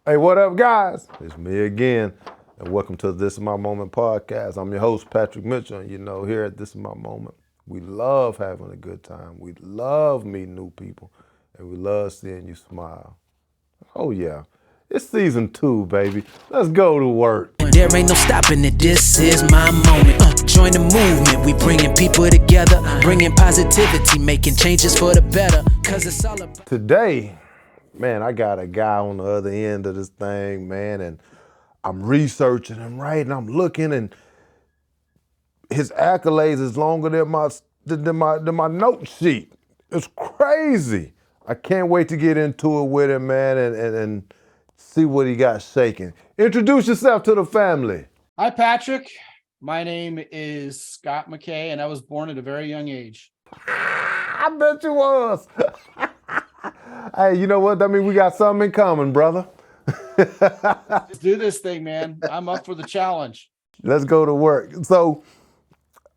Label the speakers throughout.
Speaker 1: Hey, what up, guys? It's me again, and welcome to This Is My Moment podcast. I'm your host, Patrick Mitchell, and here at This Is My Moment, we love having a good time. We love meeting new people, and we love seeing you smile. Oh, yeah. It's season 2, baby. Let's go to work.
Speaker 2: There ain't no stopping it, this is my moment. Join the movement, we bringing people together, bringing positivity, making changes for the better, cause it's all about...
Speaker 1: Today, man, I got a guy on the other end of this thing, man, and I'm researching him, right? And I'm looking, and his accolades is longer than my note sheet. It's crazy. I can't wait to get into it with him, man, and see what he got shaking. Introduce yourself to the family.
Speaker 3: Hi, Patrick. My name is Scot McKay, and I was born at a very young age.
Speaker 1: I bet you was. Hey, you know what? That means we got something in common, brother.
Speaker 3: Let's do this thing, man. I'm up for the challenge.
Speaker 1: Let's go to work. So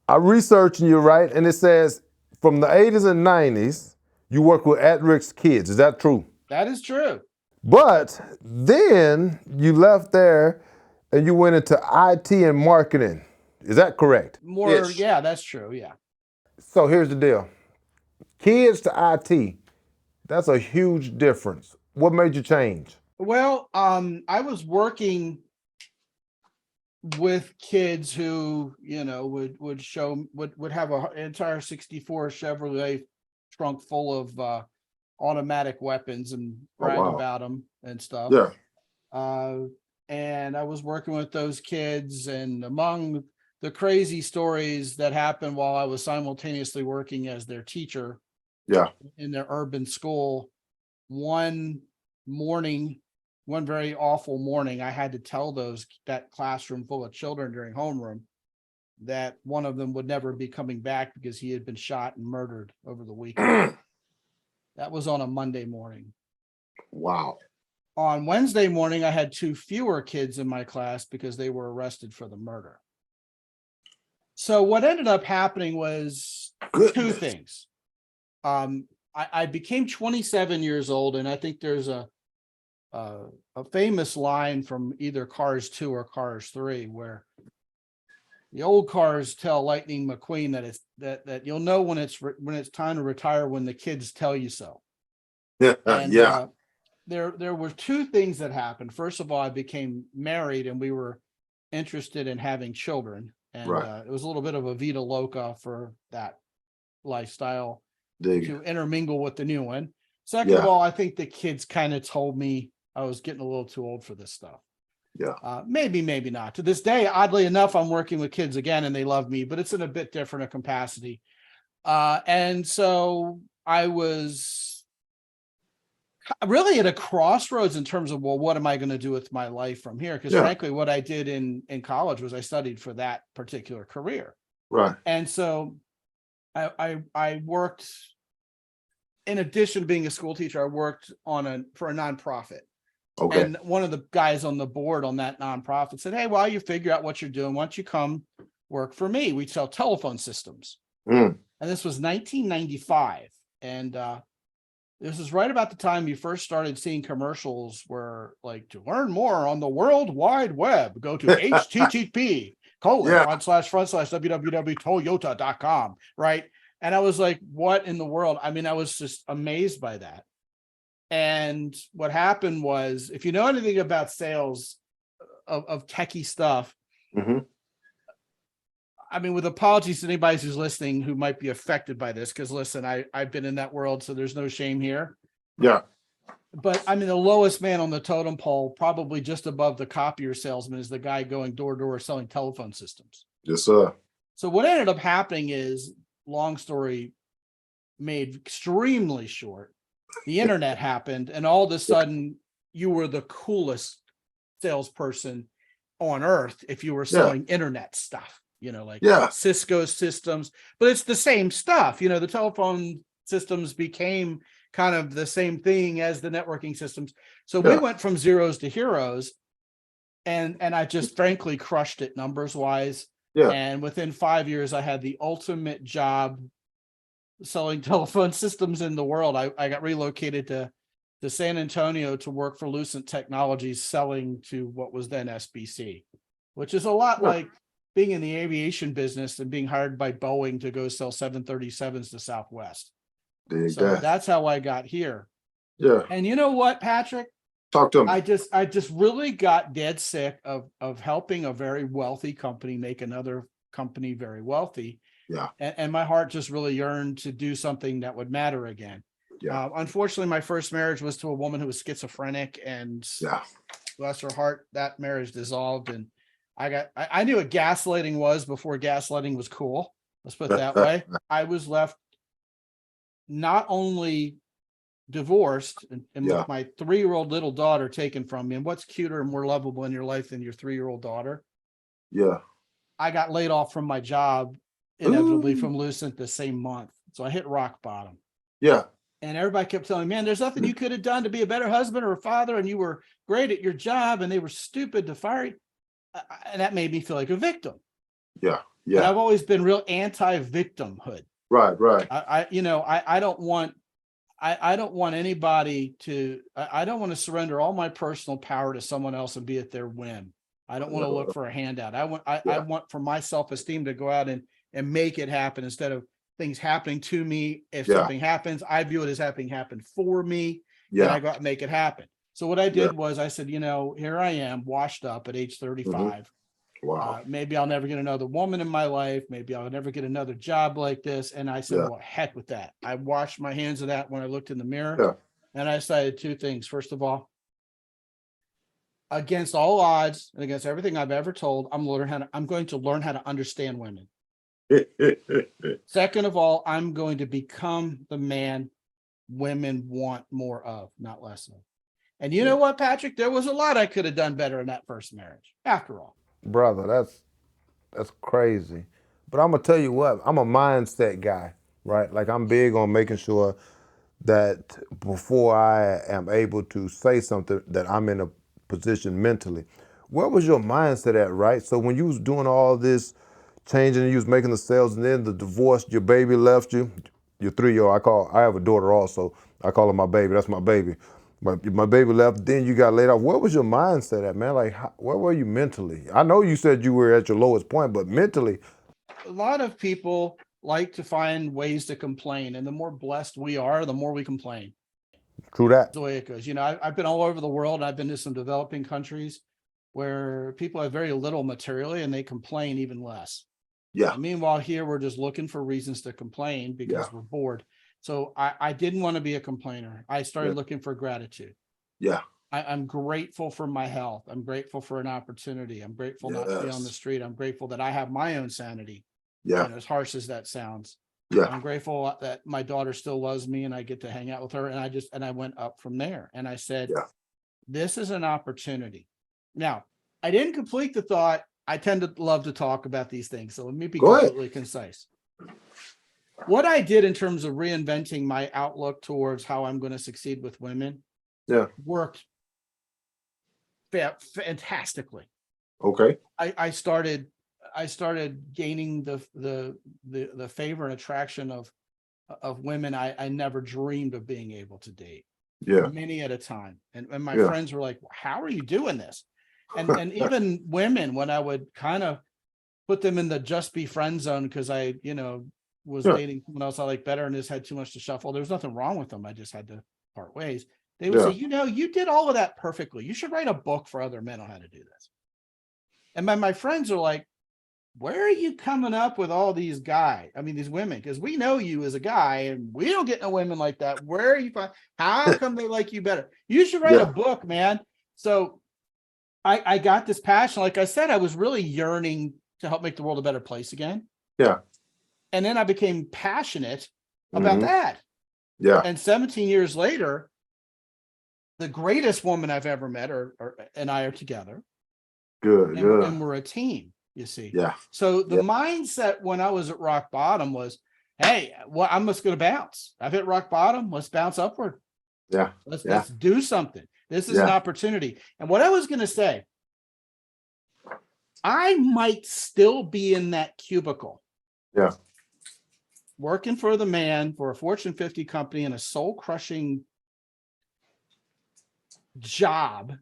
Speaker 1: I'm researching you, right? And it says from the 80s and 90s, you work with at-risk kids. Is that true?
Speaker 3: That is true.
Speaker 1: But then you left there and you went into IT and marketing. Is that correct?
Speaker 3: Yes. Yeah, that's true. Yeah.
Speaker 1: So here's the deal. Kids to IT, that's a huge difference. What made you change?
Speaker 3: Well, I was working with kids who, would have an entire 64 Chevrolet trunk full of automatic weapons and brag about them and stuff.
Speaker 1: Yeah.
Speaker 3: And I was working with those kids, and among the crazy stories that happened while I was simultaneously working as their teacher in their urban school, one very awful morning, I had to tell that classroom full of children during homeroom that one of them would never be coming back because he had been shot and murdered over the weekend. That was on a Monday morning.
Speaker 4: Wow.
Speaker 3: On Wednesday morning, I had 2 fewer kids in my class because they were arrested for the murder. So what ended up happening was 2 things. I became 27 years old, and I think there's a famous line from either Cars 2 or Cars 3 where the old cars tell Lightning McQueen that you'll know when it's time to retire when the kids tell you so. And, there were 2 things that happened. First of all, I became married, and we were interested in having children, and it was a little bit of a vita loca for that lifestyle to intermingle with the new one. Second of all, I think the kids kind of told me I was getting a little too old for this stuff. Maybe not. To this day, oddly enough, I'm working with kids again, and they love me, but it's in a bit different a capacity. And so I was really at a crossroads in terms of, well, what am I going to do with my life from here? Because frankly, what I did in college was I studied for that particular career.
Speaker 4: Right.
Speaker 3: And so I worked, in addition to being a school teacher, I worked for a nonprofit.
Speaker 4: Okay.
Speaker 3: And one of the guys on the board on that nonprofit said, hey, while you figure out what you're doing, why don't you come work for me? We sell telephone systems. And this was 1995. And this is right about the time you first started seeing commercials where, like, to learn more on the World Wide Web, go to http://www.toyota.com, right? And I was like, what in the world? I mean, I was just amazed by that. And what happened was, if you know anything about sales of techie stuff, I mean, with apologies to anybody who's listening who might be affected by this, because listen, I've been in that world, so there's no shame here.
Speaker 4: Yeah.
Speaker 3: But I mean, the lowest man on the totem pole, probably just above the copier salesman, is the guy going door to door selling telephone systems.
Speaker 4: Yes, sir.
Speaker 3: So what ended up happening is, long story made extremely short, the internet happened, and all of a sudden you were the coolest salesperson on earth if you were selling internet stuff. Cisco systems, but it's the same stuff. The telephone systems became kind of the same thing as the networking systems. So we went from zeros to heroes, and I just frankly crushed it numbers wise. And within 5 years, I had the ultimate job selling telephone systems in the world. I got relocated to to San Antonio to work for Lucent Technologies, selling to what was then SBC, which is a lot like being in the aviation business and being hired by Boeing to go sell 737s to Southwest. So that's how I got here.
Speaker 4: Yeah.
Speaker 3: And you know what, Patrick?
Speaker 4: Talk to me.
Speaker 3: I just really got dead sick of helping a very wealthy company make another company very wealthy.
Speaker 4: Yeah.
Speaker 3: And my heart just really yearned to do something that would matter again.
Speaker 4: Yeah.
Speaker 3: Unfortunately, my first marriage was to a woman who was schizophrenic, and bless her heart, that marriage dissolved. And I knew what gaslighting was before gaslighting was cool. Let's put it that way. I was left not only divorced and with my 3-year-old little daughter taken from me. And what's cuter and more lovable in your life than your 3-year-old daughter?
Speaker 4: Yeah.
Speaker 3: I got laid off from my job, inevitably from Lucent the same month. So I hit rock bottom.
Speaker 4: Yeah.
Speaker 3: And everybody kept telling me, man, there's nothing you could have done to be a better husband or a father. And you were great at your job and they were stupid to fire you. And that made me feel like a victim.
Speaker 4: Yeah.
Speaker 3: And
Speaker 4: Yeah.
Speaker 3: I've always been real anti-victimhood.
Speaker 4: Right. Right.
Speaker 3: I don't want anybody to, I don't want to surrender all my personal power to someone else and be at their whim. I don't want to look for a handout. I want for my self-esteem to go out and make it happen instead of things happening to me. If something happens, I view it as happen for me. And I go out and make it happen. So what I did was I said, here I am washed up at age 35.
Speaker 4: Wow.
Speaker 3: Maybe I'll never get another woman in my life. Maybe I'll never get another job like this. And I said, well, heck with that. I washed my hands of that when I looked in the mirror. And I decided 2 things. First of all, against all odds and against everything I've ever told, I'm going to learn how to understand women. Second of all, I'm going to become the man women want more of, not less of. And you know what, Patrick? There was a lot I could have done better in that first marriage, after all.
Speaker 1: Brother, that's crazy. But I'm gonna tell you what, I'm a mindset guy, right? Like I'm big on making sure that before I am able to say something that I'm in a position mentally. Where was your mindset at, right? So when you was doing all this changing, you was making the sales, and then the divorce, your baby left you, your 3-year-old, I have a daughter also, I call her my baby, that's my baby. My baby left, then you got laid off. Where was your mindset at, man? Like, where were you mentally? I know you said you were at your lowest point, but mentally.
Speaker 3: A lot of people like to find ways to complain, and the more blessed we are, the more we complain.
Speaker 1: True that.
Speaker 3: That's the way it goes. I've been all over the world. I've been to some developing countries where people have very little materially and they complain even less.
Speaker 4: Yeah.
Speaker 3: Meanwhile, here we're just looking for reasons to complain because we're bored. So I didn't want to be a complainer. I started looking for gratitude.
Speaker 4: Yeah.
Speaker 3: I'm grateful for my health. I'm grateful for an opportunity. I'm grateful not to be on the street. I'm grateful that I have my own sanity.
Speaker 4: Yeah.
Speaker 3: As harsh as that sounds.
Speaker 4: Yeah.
Speaker 3: I'm grateful that my daughter still loves me and I get to hang out with her. And I went up from there. And I said, this is an opportunity. Now, I didn't complete the thought. I tend to love to talk about these things. So let me be completely concise. What I did in terms of reinventing my outlook towards how I'm going to succeed with women worked fantastically.
Speaker 4: Okay.
Speaker 3: I started gaining the favor and attraction of women I never dreamed of being able to date. Many at a time. And my friends were like, how are you doing this? And even women, when I would kind of put them in the just be friend zone because I, was dating someone else I like better and just had too much to shuffle. There was nothing wrong with them. I just had to part ways. They would say, you did all of that perfectly. You should write a book for other men on how to do this. And my friends are like, where are you coming up with all these guys? I mean, these women, because we know you as a guy and we don't get no women like that. Where are you find? How come they like you better? You should write a book, man. So I got this passion. Like I said, I was really yearning to help make the world a better place again.
Speaker 4: Yeah.
Speaker 3: And then I became passionate about that.
Speaker 4: Yeah.
Speaker 3: And 17 years later, the greatest woman I've ever met and I are together.
Speaker 4: Good.
Speaker 3: And we're a team, you see.
Speaker 4: Yeah.
Speaker 3: So the mindset when I was at rock bottom was, hey, well, I'm just going to bounce. I've hit rock bottom. Let's bounce upward.
Speaker 4: Yeah.
Speaker 3: Let's do something. This is an opportunity. And what I was going to say, I might still be in that cubicle.
Speaker 4: Yeah.
Speaker 3: Working for the man for a Fortune 50 company in a soul crushing job,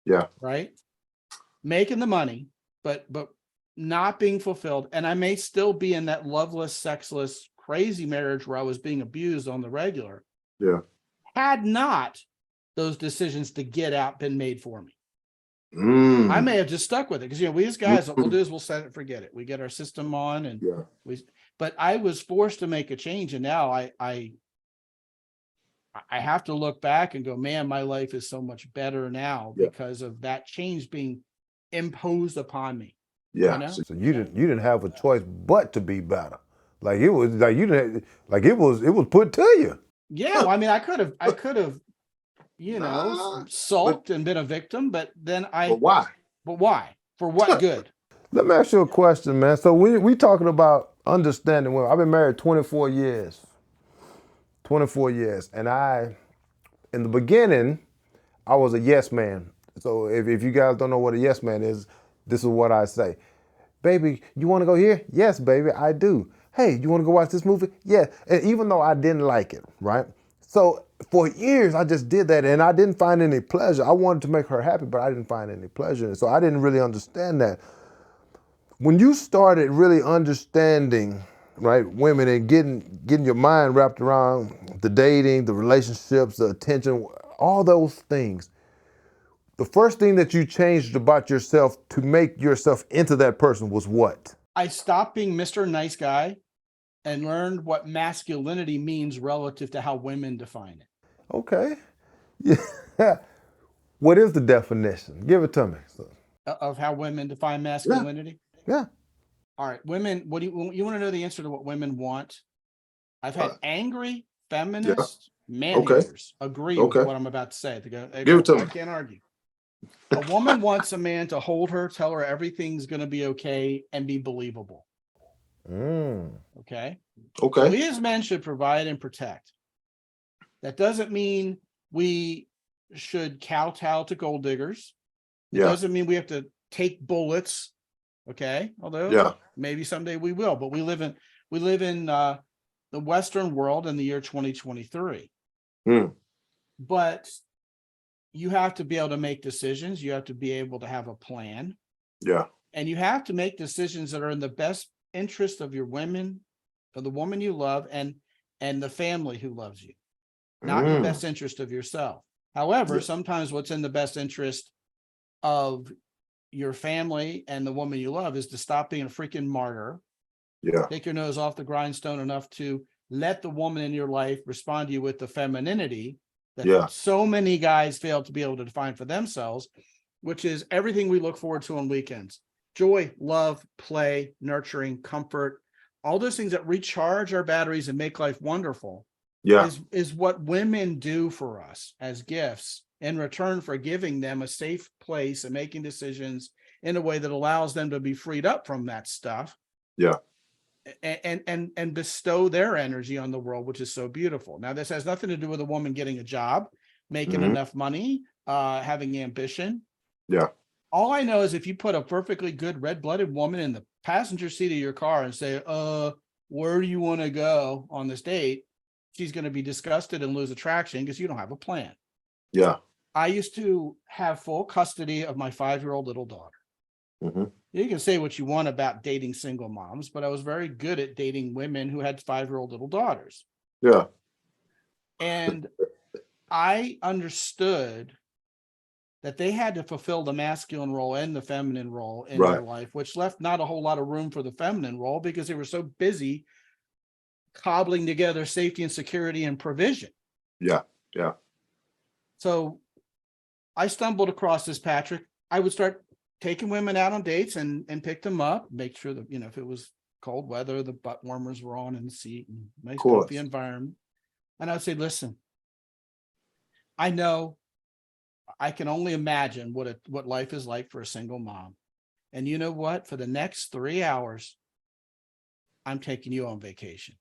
Speaker 4: Yeah.
Speaker 3: right? Making the money, but not being fulfilled. And I may still be in that loveless, sexless, crazy marriage where I was being abused on the regular.
Speaker 4: Yeah.
Speaker 3: Had not those decisions to get out been made for me. I may have just stuck with it because, you know, we as guys, what we'll do is we'll set it and forget it. We get our system on and but I was forced to make a change. And now I have to look back and go, man, my life is so much better now because of that change being imposed upon me.
Speaker 4: Yeah.
Speaker 3: You know?
Speaker 1: So you didn't have a choice but to be better. Like it was like you didn't like it was put to you.
Speaker 3: Yeah, well, I mean, I could have, you know, sulked and been a victim, but then
Speaker 4: But why?
Speaker 3: But why? For what good?
Speaker 1: Let me ask you a question, man. So we talking about understanding women. I've been married 24 years. 24 years. And in the beginning, I was a yes man. So if you guys don't know what a yes man is, this is what I say. Baby, you want to go here? Yes, baby, I do. Hey, you want to go watch this movie? Yeah. And even though I didn't like it, right? So for years, I just did that and I didn't find any pleasure. I wanted to make her happy, but I didn't find any pleasure in it. So I didn't really understand that. When you started really understanding, right, women and getting your mind wrapped around the dating, the relationships, the attention, all those things, the first thing that you changed about yourself to make yourself into that person was what?
Speaker 3: I stopped being Mr. Nice Guy and learned what masculinity means relative to how women define it.
Speaker 1: Okay. Yeah. What is the definition? Give it to me.
Speaker 3: Of how women define masculinity?
Speaker 1: Yeah.
Speaker 3: All right, women, what do you want to know the answer to what women want? I've had angry feminist man-haters agree with what I'm about to say.
Speaker 4: Give it to me.
Speaker 3: I can't argue. A woman wants a man to hold her, tell her everything's going to be okay, and be believable. Okay.
Speaker 4: Okay.
Speaker 3: We as men should provide and protect. That doesn't mean we should kowtow to gold diggers. It doesn't mean we have to take bullets. Okay. Although maybe someday we will, but we live in the Western world in the year 2023. But you have to be able to make decisions. You have to be able to have a plan.
Speaker 4: Yeah.
Speaker 3: And you have to make decisions that are in the best interest of your women, of the woman you love, and the family who loves you, not the best interest of yourself. However, sometimes what's in the best interest of your family and the woman you love is to stop being a freaking martyr.
Speaker 4: Yeah.
Speaker 3: Take your nose off the grindstone enough to let the woman in your life respond to you with the femininity that so many guys fail to be able to define for themselves, which is everything we look forward to on weekends. Joy, love, play, nurturing, comfort, all those things that recharge our batteries and make life wonderful is what women do for us as gifts in return for giving them a safe place and making decisions in a way that allows them to be freed up from that stuff.
Speaker 4: Yeah.
Speaker 3: And bestow their energy on the world, which is so beautiful. Now, this has nothing to do with a woman getting a job, making enough money, having ambition.
Speaker 4: Yeah.
Speaker 3: All I know is if you put a perfectly good red-blooded woman in the passenger seat of your car and say, where do you want to go on this date? She's going to be disgusted and lose attraction because you don't have a plan.
Speaker 4: Yeah.
Speaker 3: I used to have full custody of my 5-year-old little daughter. You can say what you want about dating single moms, but I was very good at dating women who had 5-year-old little daughters.
Speaker 4: Yeah.
Speaker 3: And I understood that they had to fulfill the masculine role and the feminine role in their life, which left not a whole lot of room for the feminine role because they were so busy cobbling together safety and security and provision. Yeah.
Speaker 4: Yeah.
Speaker 3: So I stumbled across this, Patrick. I would start taking women out on dates and pick them up, make sure that, if it was cold weather, the butt warmers were on in the seat and nice comfy environment. And I would say, listen, I know I can only imagine what life is like for a single mom. And you know what? For the next 3 hours, I'm taking you on vacation.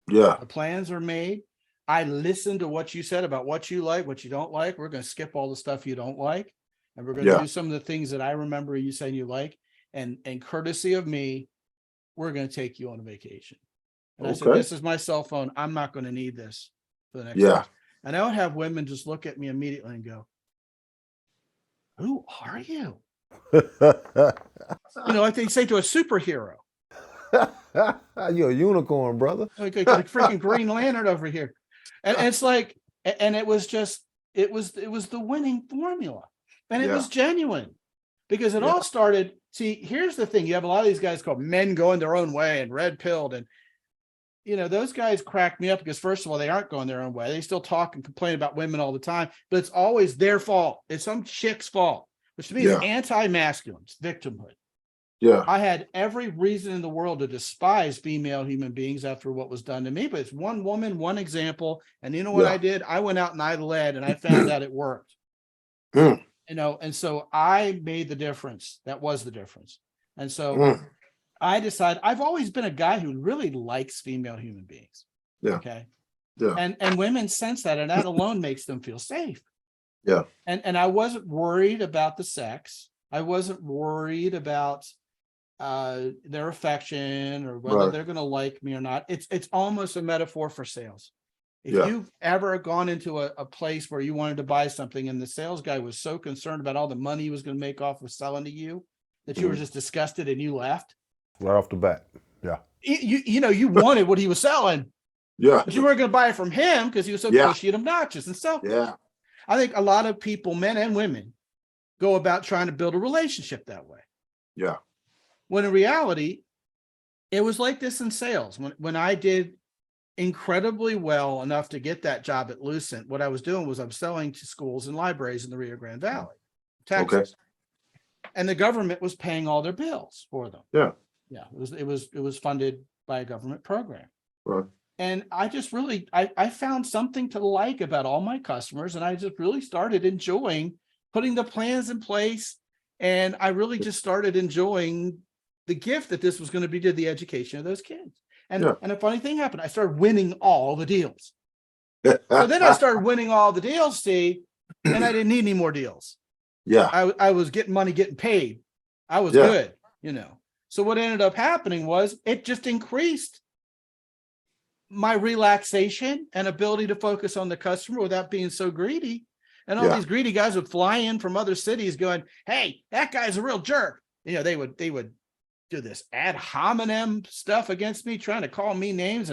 Speaker 4: Yeah.
Speaker 3: The plans are made. I listened to what you said about what you like, what you don't like. We're going to skip all the stuff you don't like. And we're going to do some of the things that I remember you saying you like. And courtesy of me, we're going to take you on a vacation. And I said, this is my cell phone. I'm not going to need this for the next day. And I would have women just look at me immediately and go, who are you? Like they say to a superhero.
Speaker 1: You're a unicorn, brother.
Speaker 3: Like freaking Green Lantern over here. And it's like, and it was the winning formula. And it was genuine because it all started. See, here's the thing. You have a lot of these guys called men going their own way and red pilled. And, those guys crack me up because first of all, they aren't going their own way. They still talk and complain about women all the time, but it's always their fault. It's some chick's fault, which to me is anti-masculine, it's victimhood.
Speaker 4: Yeah.
Speaker 3: I had every reason in the world to despise female human beings after what was done to me, but it's one woman, one example. And you know what I did? I went out and I led and I found out it worked. And so I made the difference. That was the difference. And so I decided I've always been a guy who really likes female human beings.
Speaker 4: Yeah.
Speaker 3: Okay.
Speaker 4: Yeah.
Speaker 3: And women sense that, and that alone makes them feel safe.
Speaker 4: Yeah.
Speaker 3: And I wasn't worried about the sex. I wasn't worried about their affection or whether they're going to like me or not. It's almost a metaphor for sales. If you've ever gone into a place where you wanted to buy something and the sales guy was so concerned about all the money he was going to make off of selling to you that you were just disgusted and you left.
Speaker 1: Right off the bat. Yeah.
Speaker 3: You wanted what he was selling.
Speaker 4: Yeah.
Speaker 3: But you weren't going to buy it from him because he was so pushy and obnoxious. And so I think a lot of people, men and women, go about trying to build a relationship that way.
Speaker 4: Yeah.
Speaker 3: When in reality, it was like this in sales. When I did incredibly well enough to get that job at Lucent, what I was doing was I'm selling to schools and libraries in the Rio Grande Valley, Texas. Okay. And the government was paying all their bills for them.
Speaker 4: Yeah.
Speaker 3: Yeah. It was funded by a government program.
Speaker 4: Right.
Speaker 3: And I just really, I found something to like about all my customers. And I just really started enjoying putting the plans in place. And I really just started enjoying the gift that this was going to be to the education of those kids. And a funny thing happened. I started winning all the deals. So then I started winning all the deals, see, and I didn't need any more deals.
Speaker 4: Yeah.
Speaker 3: I was getting money, getting paid. I was good, So what ended up happening was it just increased my relaxation and ability to focus on the customer without being so greedy. And all these greedy guys would fly in from other cities going, hey, that guy's a real jerk. They would do this ad hominem stuff against me, trying to call me names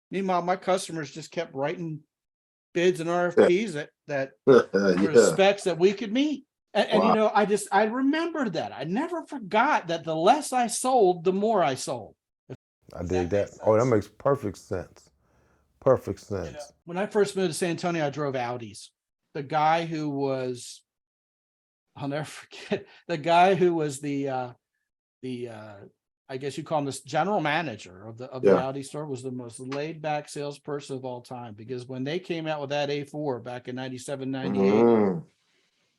Speaker 3: meanwhile, my customers just kept writing bids and RFPs that were specs that we could meet. And I remembered that. I never forgot that the less I sold, the more I sold.
Speaker 1: I dig that. Oh, that makes perfect sense. Perfect sense.
Speaker 3: When I first moved to San Antonio, I drove Audis. The guy who was, I'll never forget, the guy who was the I guess you call him this general manager of the Audi store was the most laid back salesperson of all time, because when they came out with that A4 back in 97, 98,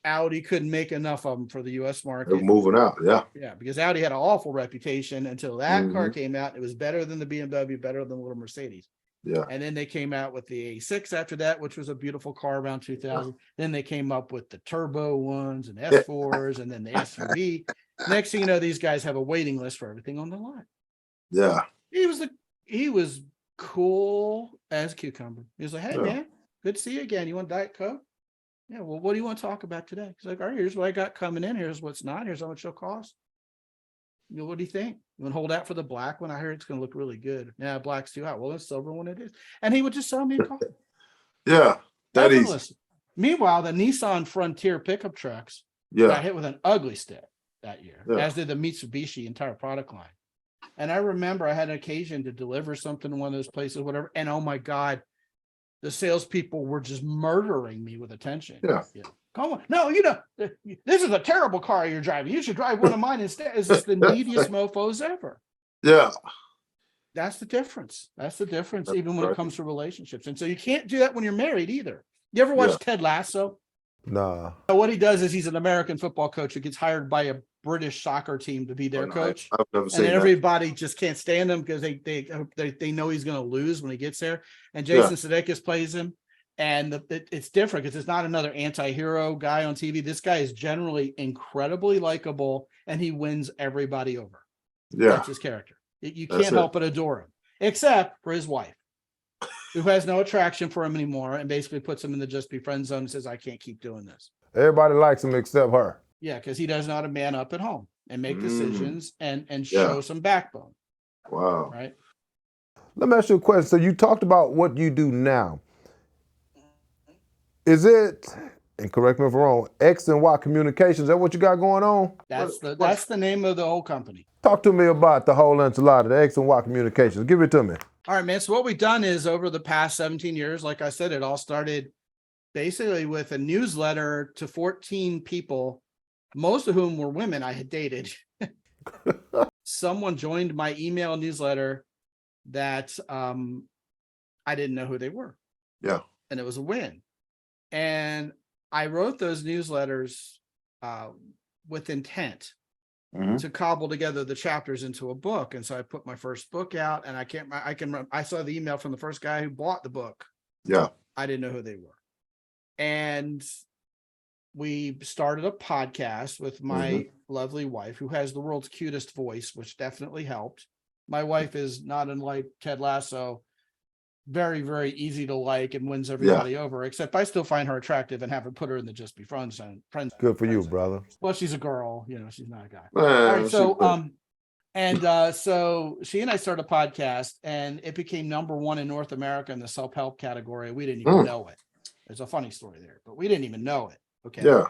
Speaker 3: Audi couldn't make enough of them for the US market.
Speaker 4: They're moving out. Yeah.
Speaker 3: Yeah. Because Audi had an awful reputation until that car came out. It was better than the BMW, better than the little Mercedes.
Speaker 4: Yeah.
Speaker 3: And then they came out with the A6 after that, which was a beautiful car around 2000. Then they came up with the turbo ones and S4s and then the SUV. Next thing you know, these guys have a waiting list for everything on the line.
Speaker 4: Yeah.
Speaker 3: He was cool as a cucumber. He was like, hey man, good to see you again. You want Diet Coke? Yeah, well, what do you want to talk about today? He's like, all right, here's what I got coming in. Here's what's not. Here's how much it'll cost. What do you think? You want to hold out for the black one? I heard it's going to look really good. Yeah, black's too hot. Well, the silver one it is. And he would just sell me a car.
Speaker 4: That is.
Speaker 3: Meanwhile, the Nissan Frontier pickup trucks got hit with an ugly stick that year, as did the Mitsubishi entire product line. And I remember I had an occasion to deliver something in one of those places, whatever. And oh my God, the salespeople were just murdering me with attention.
Speaker 4: Yeah.
Speaker 3: Come on. No, this is a terrible car you're driving. You should drive one of mine instead. It's just the neediest mofos ever.
Speaker 4: Yeah.
Speaker 3: That's the difference. Even when it comes to relationships. And so you can't do that when you're married either. You ever watch Ted Lasso?
Speaker 1: Nah.
Speaker 3: What he does is he's an American football coach who gets hired by a British soccer team to be their coach.
Speaker 4: I've never seen
Speaker 3: and everybody just can't stand him because they know he's going to lose when he gets there. And Jason Sudeikis plays him. And it's different because it's not another anti-hero guy on TV. This guy is generally incredibly likable and he wins everybody over.
Speaker 4: Yeah.
Speaker 3: That's his character. You can't help but adore him, except for his wife, who has no attraction for him anymore and basically puts him in the just be friend zone and says, I can't keep doing this.
Speaker 1: Everybody likes him except her.
Speaker 3: Yeah, because he doesn't know how to man up at home and make decisions and
Speaker 4: Yeah.
Speaker 3: show some backbone.
Speaker 4: Wow.
Speaker 3: Right.
Speaker 1: Let me ask you a question. So you talked about what you do now. Is it, and correct me if I'm wrong, X and Y Communications? Is that what you got going on?
Speaker 3: That's the name of the whole company.
Speaker 1: Talk to me about the whole enchilada, the X and Y Communications. Give it to me.
Speaker 3: All right, man. So what we've done is over the past 17 years, like I said, it all started basically with a newsletter to 14 people, most of whom were women I had dated. Someone joined my email newsletter that I didn't know who they were.
Speaker 4: Yeah.
Speaker 3: And it was a win. And I wrote those newsletters with intent to cobble together the chapters into a book. And so I put my first book out, and I saw the email from the first guy who bought the book.
Speaker 4: Yeah.
Speaker 3: I didn't know who they were. And we started a podcast with my lovely wife, who has the world's cutest voice, which definitely helped. My wife is not unlike Ted Lasso, very, very easy to like and wins everybody over, except I still find her attractive and haven't put her in the just be friends.
Speaker 1: Good for you, brother.
Speaker 3: Well, she's a girl, she's not a guy.
Speaker 4: Man,
Speaker 3: all right, so so she and I started a podcast, and it became #1 in North America in the self-help category. We didn't even know it. There's a funny story there, but we didn't even know it. Okay.
Speaker 4: Yeah.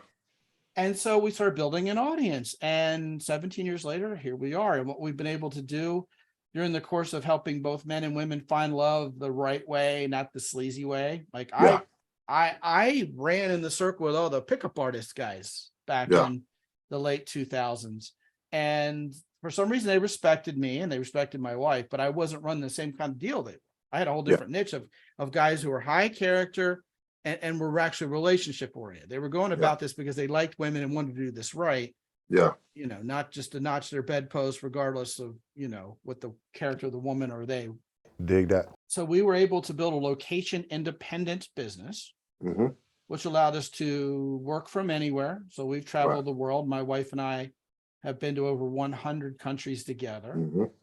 Speaker 3: And so we started building an audience, and 17 years later, here we are. And what we've been able to do during the course of helping both men and women find love the right way, not the sleazy way. Like I ran in the circle with all the pickup artist guys back in the late 2000s. And for some reason they respected me and they respected my wife, but I wasn't running the same kind of deal they were. I had a whole different niche of guys who were high character and were actually relationship oriented. They were going about this because they liked women and wanted to do this right.
Speaker 4: Yeah.
Speaker 3: Not just to notch their bedpost, regardless of, what the character of the woman or they.
Speaker 1: Dig that.
Speaker 3: So we were able to build a location independent business, which allowed us to work from anywhere. So we've traveled the world. My wife and I have been to over 100 countries together.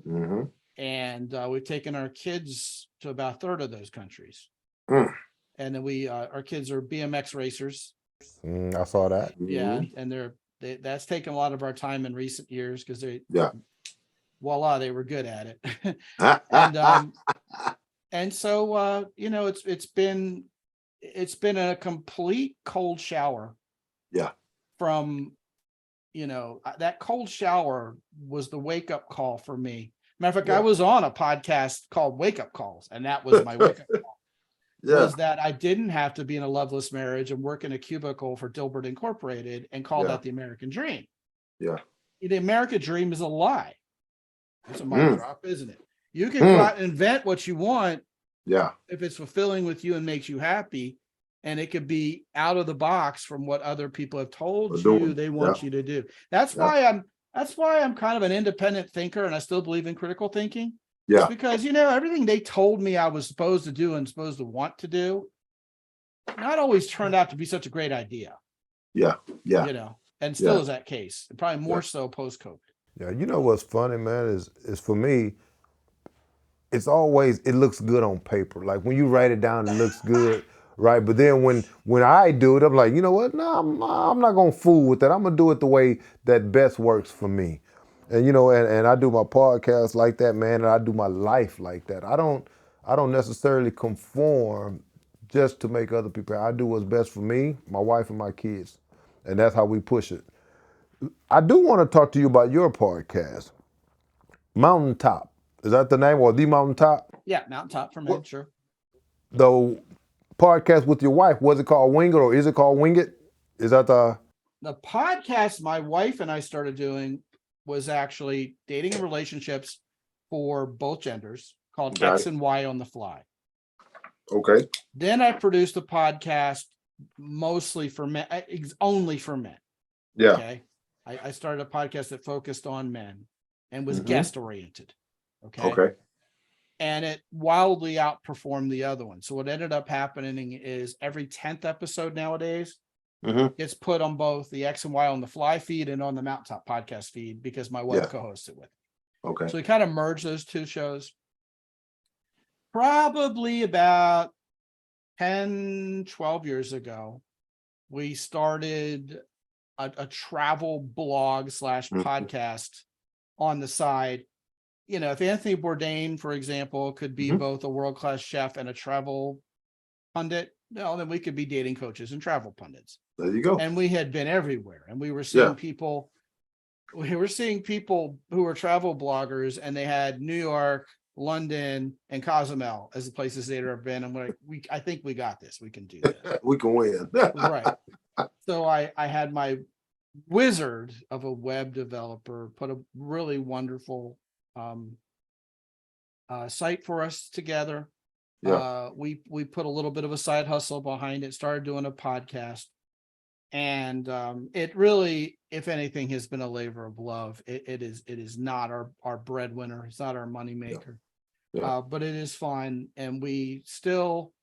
Speaker 3: And we've taken our kids to about a third of those countries. And then our kids are BMX racers.
Speaker 1: I saw that.
Speaker 3: Yeah. And that's taken a lot of our time in recent years because voila, they were good at it. And so it's been a complete cold shower.
Speaker 4: Yeah.
Speaker 3: From that cold shower was the wake up call for me. Matter of fact, I was on a podcast called Wake Up Calls, and that was my wake up call. Was that I didn't have to be in a loveless marriage and work in a cubicle for Dilbert Incorporated and call that the American dream. Yeah. The American dream is a lie. It's a mic drop, isn't it? You can go out and invent what you want.
Speaker 4: Yeah.
Speaker 3: If it's fulfilling with you and makes you happy, and it could be out of the box from what other people have told you they want you to do. That's why I'm kind of an independent thinker, and I still believe in critical thinking. Yeah. It's because, everything they told me I was supposed to do and supposed to want to do, not always turned out to be such a great idea. Yeah. Yeah. And still is that case. And probably more so post-COVID.
Speaker 1: Yeah. You know what's funny, man, is for me, it looks good on paper. Like when you write it down, it looks good. Right. But then when I do it, I'm like, you know what? No, I'm not going to fool with that. I'm going to do it the way that best works for me. And, and I do my podcast like that, man. And I do my life like that. I don't necessarily conform just to make other people. I do what's best for me, my wife, and my kids. And that's how we push it. I do want to talk to you about your podcast, Mountaintop. Is that the name, or The Mountaintop?
Speaker 3: Yeah, Mountaintop for men, sure.
Speaker 1: The podcast with your wife, was it called Wing It, or is it called Wing It? Is that the
Speaker 3: podcast my wife and I started doing was actually dating and relationships for both genders called X and Y on the Fly.
Speaker 4: Okay.
Speaker 3: Then I produced a podcast mostly for men, only for men.
Speaker 4: Yeah.
Speaker 3: Okay. I started a podcast that focused on men and was guest oriented. Okay.
Speaker 4: Okay.
Speaker 3: And it wildly outperformed the other one. So what ended up happening is every 10th episode nowadays gets put on both the X and Y on the Fly feed and on the Mountaintop podcast feed because my wife co-hosts it with me.
Speaker 4: Okay.
Speaker 3: So we kind of merged those two shows. Probably about 10, 12 years ago, We started a travel blog / podcast on the side. You know, if Anthony Bourdain, for example, could be both a world-class chef and a travel pundit, well, then we could be dating coaches and travel pundits.
Speaker 4: There you go.
Speaker 3: And we had been everywhere, and we were seeing people. We were seeing people who were travel bloggers, and they had New York, London, and Cozumel as the places they'd ever been. I'm like, I think we got this. We can do this.
Speaker 4: We can win.
Speaker 3: Right. So I had my wizard of a web developer put a really wonderful site for us together.
Speaker 4: Yeah.
Speaker 3: We put a little bit of a side hustle behind it, started doing a podcast, and it really, if anything, has been a labor of love. It is not our breadwinner. It's not our moneymaker.
Speaker 4: Yeah.
Speaker 3: But it is fun, and we still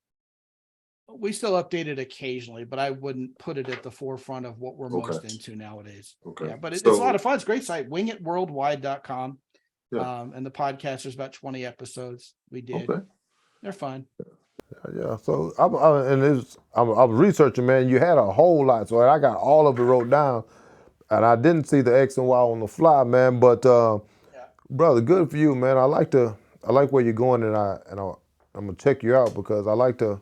Speaker 3: update it occasionally, but I wouldn't put it at the forefront of what we're most into nowadays.
Speaker 4: Okay.
Speaker 3: Yeah, but it's a lot of fun. It's a great site, wingitworldwide.com.
Speaker 4: Yeah.
Speaker 3: And the podcast, there's about 20 episodes we did.
Speaker 4: Okay.
Speaker 3: They're fun.
Speaker 1: Yeah, so I was researching, man. You had a whole lot, so I got all of it wrote down, and I didn't see the X and Y on the fly, man. But brother, good for you, man. I like where you're going, and I'm gonna check you out because I like to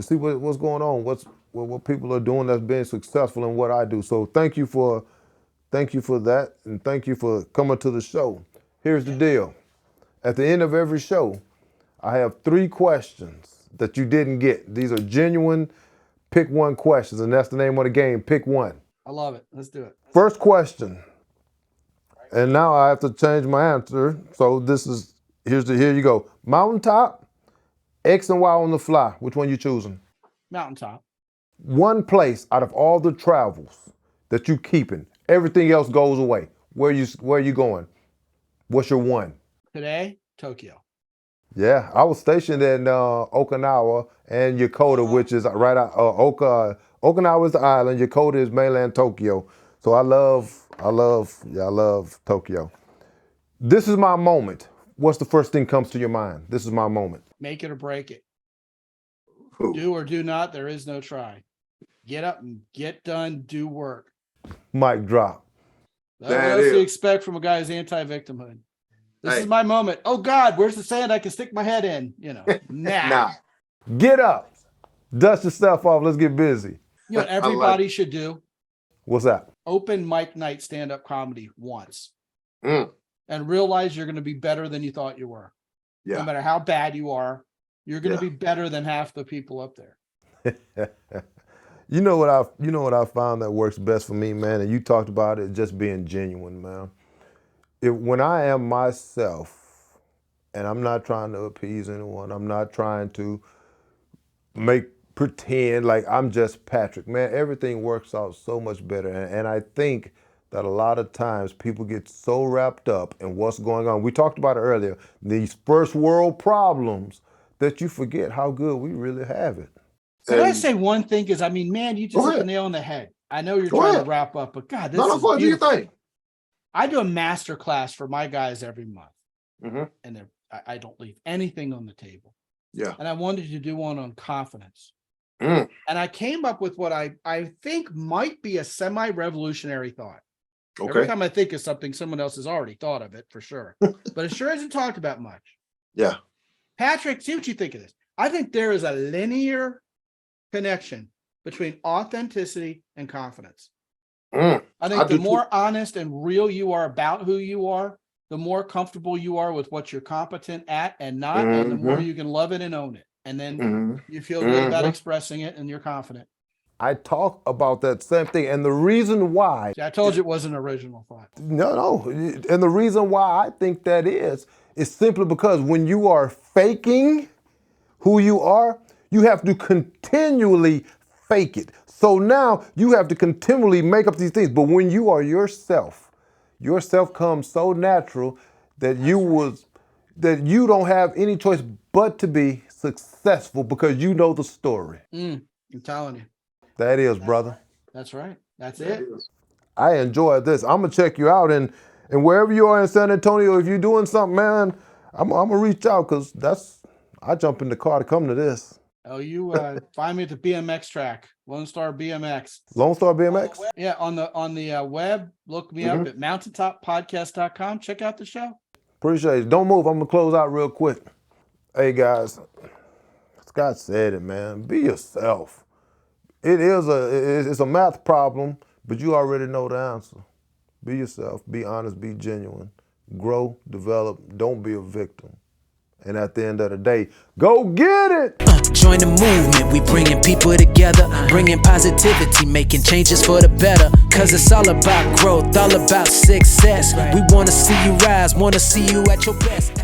Speaker 1: see what's going on, what people are doing that's being successful in what I do. So thank you for that, and thank you for coming to the show. Here's the deal: at the end of every show, I have 3 questions that you didn't get. These are genuine pick one questions, and that's the name of the game. Pick one.
Speaker 3: I love it. Let's do it.
Speaker 1: First question, and now I have to change my answer. So here you go. Mountaintop, X and Y on the fly. Which one you choosing?
Speaker 3: Mountaintop.
Speaker 1: One place out of all the travels that you keeping, everything else goes away. Where are you going? What's your one?
Speaker 3: Today, Tokyo.
Speaker 1: Yeah, I was stationed in Okinawa and Yokota, which is right out. Okinawa is the island. Yokota is mainland Tokyo. So I love Tokyo. This is my moment. What's the first thing comes to your mind? This is my moment.
Speaker 3: Make it or break it.
Speaker 4: Ooh.
Speaker 3: Do or do not. There is no try. Get up and get done. Do work.
Speaker 1: Mic drop.
Speaker 3: What else do you expect from a guy who's anti-victimhood? This is my moment. Oh God, where's the sand I can stick my head in? You know, nah.
Speaker 1: Get up. Dust yourself off. Let's get busy.
Speaker 3: You know what everybody should do?
Speaker 1: What's that?
Speaker 3: Open mic night stand-up comedy once. And realize you're going to be better than you thought you were.
Speaker 4: Yeah.
Speaker 3: No matter how bad you are, you're going to be better than half the people up there.
Speaker 1: You know what I found that works best for me, man, and you talked about it, just being genuine, man. When I am myself, and I'm not trying to appease anyone, I'm not trying to pretend like I'm just Patrick, man, everything works out so much better. And I think that a lot of times people get so wrapped up in what's going on. We talked about it earlier, these first world problems, that you forget how good we really have it.
Speaker 3: Can I say one thing? Because, I mean, man, you just hit the nail on the head. I know you're trying to wrap up, but God, this is beautiful.
Speaker 4: Do your thing.
Speaker 3: I do a master class for my guys every month,
Speaker 4: Mm-hmm.
Speaker 3: and I don't leave anything on the table.
Speaker 4: Yeah.
Speaker 3: And I wanted to do one on confidence.
Speaker 4: Mm.
Speaker 3: And I came up with what I think might be a semi-revolutionary thought.
Speaker 4: Okay.
Speaker 3: Every time I think of something, someone else has already thought of it for sure, but it sure isn't talked about much.
Speaker 4: Yeah.
Speaker 3: Patrick, see what you think of this. I think there is a linear connection between authenticity and confidence.
Speaker 4: Mm.
Speaker 3: I think the more honest and real you are about who you are, the more comfortable you are with what you're competent at and not, and the more you can love it and own it. And then you feel good about expressing it and you're confident.
Speaker 1: I talk about that same thing. And the reason why...
Speaker 3: See, I told you it wasn't an original thought.
Speaker 1: No. And the reason why I think that is simply because when you are faking who you are, you have to continually fake it. So now you have to continually make up these things. But when you are yourself comes so natural that you don't have any choice but to be successful because you know the story.
Speaker 3: I'm telling you.
Speaker 1: That is, brother.
Speaker 3: That's right. That's it.
Speaker 1: I enjoyed this. I'm gonna check you out, and wherever you are in San Antonio, if you're doing something, man, I'm gonna reach out because I jump in the car to come to this.
Speaker 3: Oh, you find me at the BMX track, Lone Star BMX.
Speaker 1: Lone Star BMX?
Speaker 3: Yeah, on the web, look me up at mountaintoppodcast.com. Check out the show.
Speaker 1: Appreciate it. Don't move. I'm going to close out real quick. Hey, guys. Scott said it, man. Be yourself. It's a math problem, but you already know the answer. Be yourself. Be honest. Be genuine. Grow. Develop. Don't be a victim. And at the end of the day, go get it!
Speaker 2: Join the movement, we bringing people together, bringing positivity, making changes for the better. Cause it's all about growth, all about success. We wanna see you rise, wanna see you at your best.